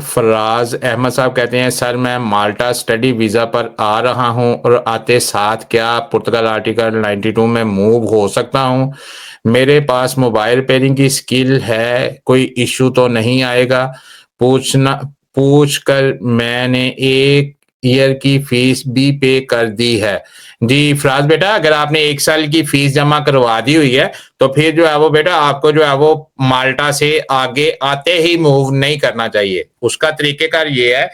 फराज अहमद साहब कहते हैं, सर मैं माल्टा स्टडी वीज़ा पर आ रहा हूं और आते साथ क्या पुर्तगाल आर्टिकल 92 में मूव हो सकता हूं? मेरे पास मोबाइल रिपेयरिंग की स्किल है, कोई इशू तो नहीं आएगा? पूछना पूछ कर मैंने 1 ईयर की फीस भी पे कर दी है। जी, फराज बेटा, अगर आपने 1 साल की फीस जमा करवा दी हुई है, तो फिर जो है वो बेटा आपको जो है वो माल्टा से आगे आते ही मूव नहीं करना चाहिए। उसका तरीकेकार ये है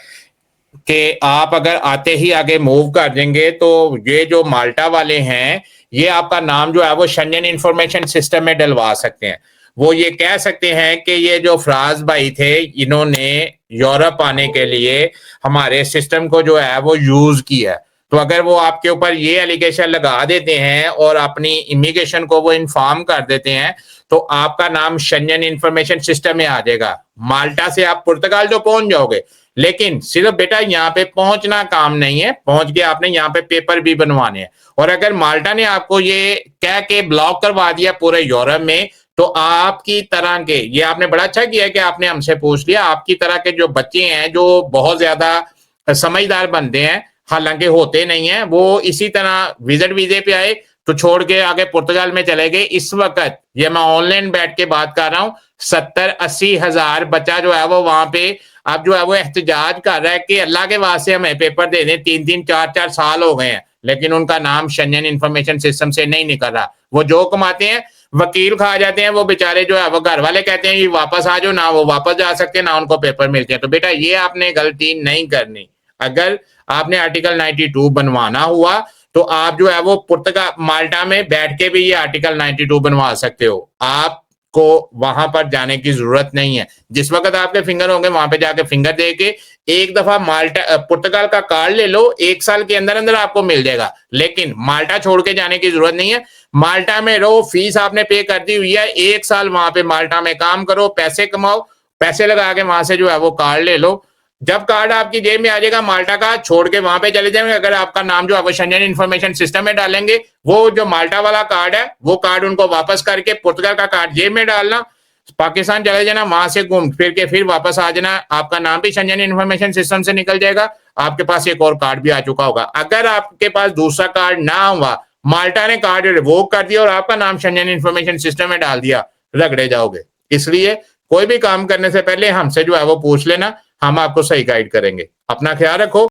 कि आप अगर आते ही आगे मूव कर देंगे तो ये जो माल्टा वाले हैं, ये आपका नाम जो है वो शेंजन इंफॉर्मेशन सिस्टम में डलवा सकते हैं। वो ये कह सकते हैं कि ये जो फराज भाई थे, इन्होंने यूरोप आने के लिए हमारे सिस्टम को जो है वो यूज किया है। तो अगर वो आपके ऊपर ये एलिगेशन लगा देते हैं और अपनी इमिग्रेशन को वो इन्फॉर्म कर देते हैं, तो आपका नाम शेंजन इंफॉर्मेशन सिस्टम में आ जाएगा। माल्टा से आप पुर्तगाल जो पहुंच जाओगे, लेकिन सिर्फ बेटा यहाँ पे पहुंचना काम नहीं है, पहुंच के आपने यहाँ पे पेपर भी बनवाने हैं। और अगर माल्टा ने आपको ये कह के ब्लॉक करवा दिया पूरे यूरोप में, तो आपकी तरह के, ये आपने बड़ा अच्छा किया कि आपने हमसे पूछ लिया, आपकी तरह के जो बच्चे हैं जो बहुत ज्यादा समझदार बनते हैं, हालांकि होते नहीं है, वो इसी तरह विजिट वीजे पे आए तो छोड़ के आगे पुर्तगाल में चले गए। इस वक्त ये मैं ऑनलाइन बैठ के बात कर रहा हूँ, 70-80 हजार बच्चा जो है वो वहां पे अब जो है वो एहतजाज कर रहा है कि अल्लाह के वास्ते हमें पेपर दे दें। 3-3 4-4 साल हो गए हैं, लेकिन उनका नाम शेंजन इंफॉर्मेशन सिस्टम से नहीं निकल रहा। वो जो कमाते हैं वकील खा जाते हैं, वो बेचारे जो है वो घर वाले कहते हैं ये वापस आ जाओ, ना वो वापस जा सकते ना उनको पेपर मिलते हैं। तो बेटा ये आपने गलती नहीं करनी। अगर आपने आर्टिकल 92 बनवाना हुआ तो आप जो है वो पुर्तगाल माल्टा में बैठ के भी ये आर्टिकल 92 बनवा सकते हो। आपको वहां पर जाने की जरूरत नहीं है। जिस वक्त आपके फिंगर होंगे वहां पे जाके फिंगर दे के एक दफा माल्टा पुर्तगाल का कार्ड ले लो, 1 साल के अंदर अंदर आपको मिल जाएगा। लेकिन माल्टा छोड़ के जाने की जरूरत नहीं है। माल्टा में रहो, फीस आपने पे कर दी हुई है, 1 साल वहां पे माल्टा में काम करो, पैसे कमाओ, पैसे लगा के वहां से जो है वो कार्ड ले लो। जब कार्ड आपकी जेब में आ जाएगा, माल्टा का छोड़ के वहां पे चले जाएंगे। अगर आपका नाम जो है वो शेंजन इंफॉर्मेशन सिस्टम में डालेंगे, वो जो माल्टा वाला कार्ड है वो कार्ड उनको वापस करके पुर्तगाल का कार्ड जेब में डालना, पाकिस्तान चले जाना, वहां से घूम फिर के फिर वापस आ जाना। आपका नाम भी शेंजन इंफॉर्मेशन सिस्टम से निकल जाएगा, आपके पास एक और कार्ड भी आ चुका होगा। अगर आपके पास दूसरा कार्ड ना हुआ, माल्टा ने कार्ड रिवोक कर दिया और आपका नाम शेंजन इंफॉर्मेशन सिस्टम में डाल दिया, रगड़े जाओगे। इसलिए कोई भी काम करने से पहले हमसे जो है वो पूछ लेना, हम आपको सही गाइड करेंगे। अपना ख्याल रखो।